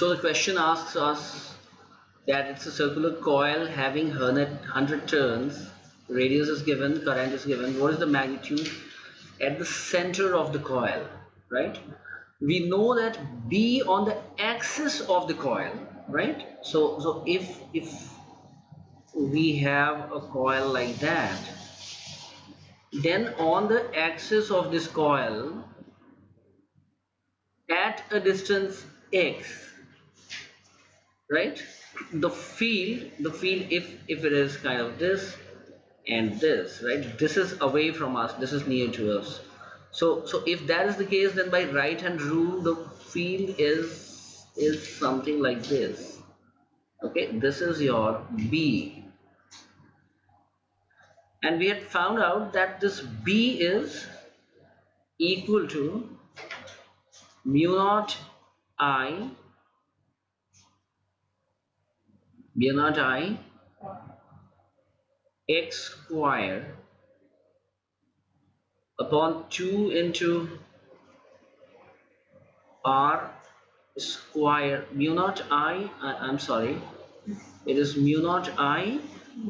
So the question asks us that it's a circular coil having 100 turns, radius is given, current is given, what is the magnitude at the center of the coil, right? We know that B on the axis of the coil, right? So if we have a coil like that, then on the axis of this coil at a distance x, right, the field if it is kind of this and this, right, this is away from us, this is near to us. So if that is the case, then by right hand rule the field is something like this. Okay, this is your B, and we had found out that this B is equal to mu naught I, mu naught I x square upon 2 into r square, mu naught I'm sorry, it is mu naught I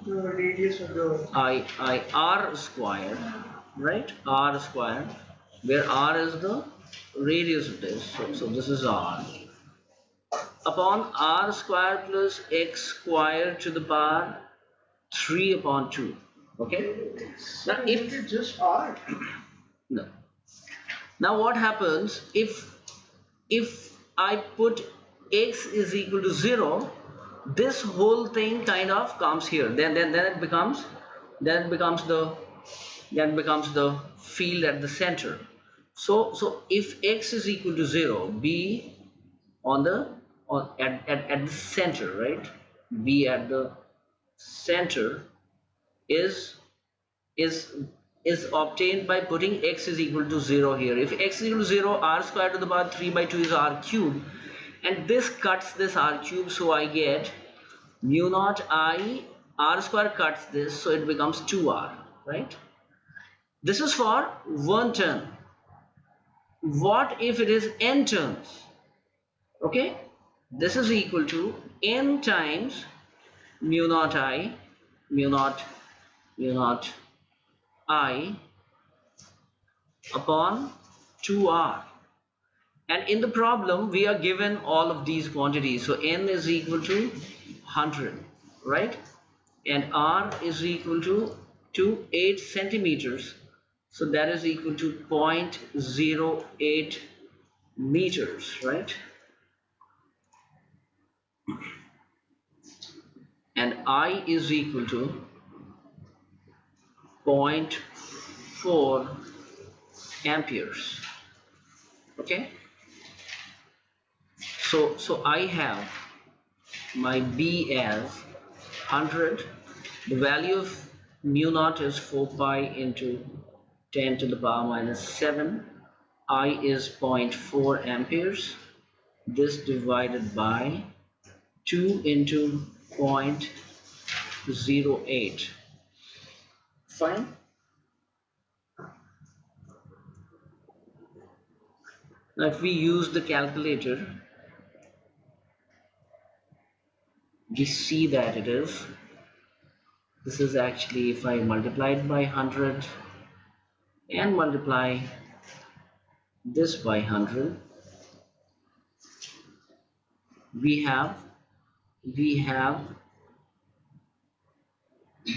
The radius of the I r square, right, r square, where r is the radius of this, so this is r, upon r square plus x square to the power 3 upon 2. Okay, now if it's just R. no, now what happens if I put x is equal to 0, this whole thing kind of comes here, then it becomes the field at the center. So if x is equal to 0, B on the at the center, right, B at the center is is obtained by putting x is equal to 0 here. If x is equal to 0, r square to the power 3 by 2 is r cube, and this cuts this r cube, so I get mu naught I, r square cuts this, so it becomes 2r, right? This is for one turn. What if it is n turns? Okay, this is equal to n times mu naught I, mu naught I upon 2r, and in the problem we are given all of these quantities. So n is equal to 100, right, and r is equal to 8 centimeters, so that is equal to 0.08 meters, right, and I is equal to 0.4 amperes. Okay, so I have my B as 100, the value of mu naught is 4 pi into 10 to the power minus 7, I is 0.4 amperes, this divided by 2 into 0.08. Fine. Now if we use the calculator, we see that it is, this is actually, if I multiply it by 100 and multiply this by 100, we have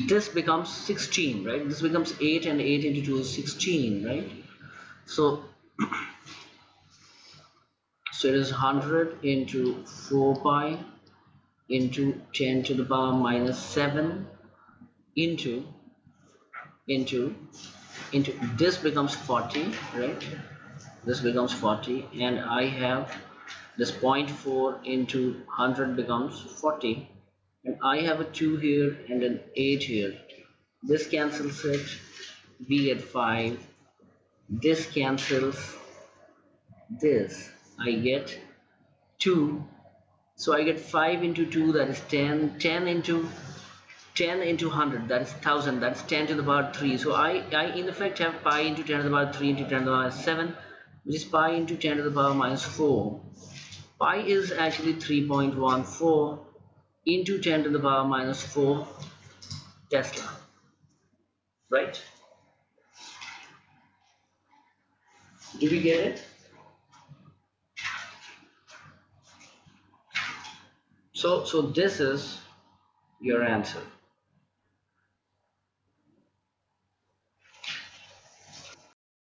this becomes 16, right? This becomes 8, and 8 into 2 is 16, right? So so it is 100 into 4 pi into 10 to the power minus 7 into this becomes 40, right? This becomes 40, and I have this 0.4 into 100 becomes 40, and I have a 2 here and an 8 here. This cancels it, we get 5. This cancels this, I get 2. So I get 5 into 2, that is 10. 10 into 100, that is 1000, that's 10 to the power 3. So I in effect have pi into 10 to the power 3 into 10 to the power 7, which is pi into 10 to the power minus 4. Pi is actually 3.14 into 10 to the power minus 4 Tesla, right? Do we get it? So this is your answer.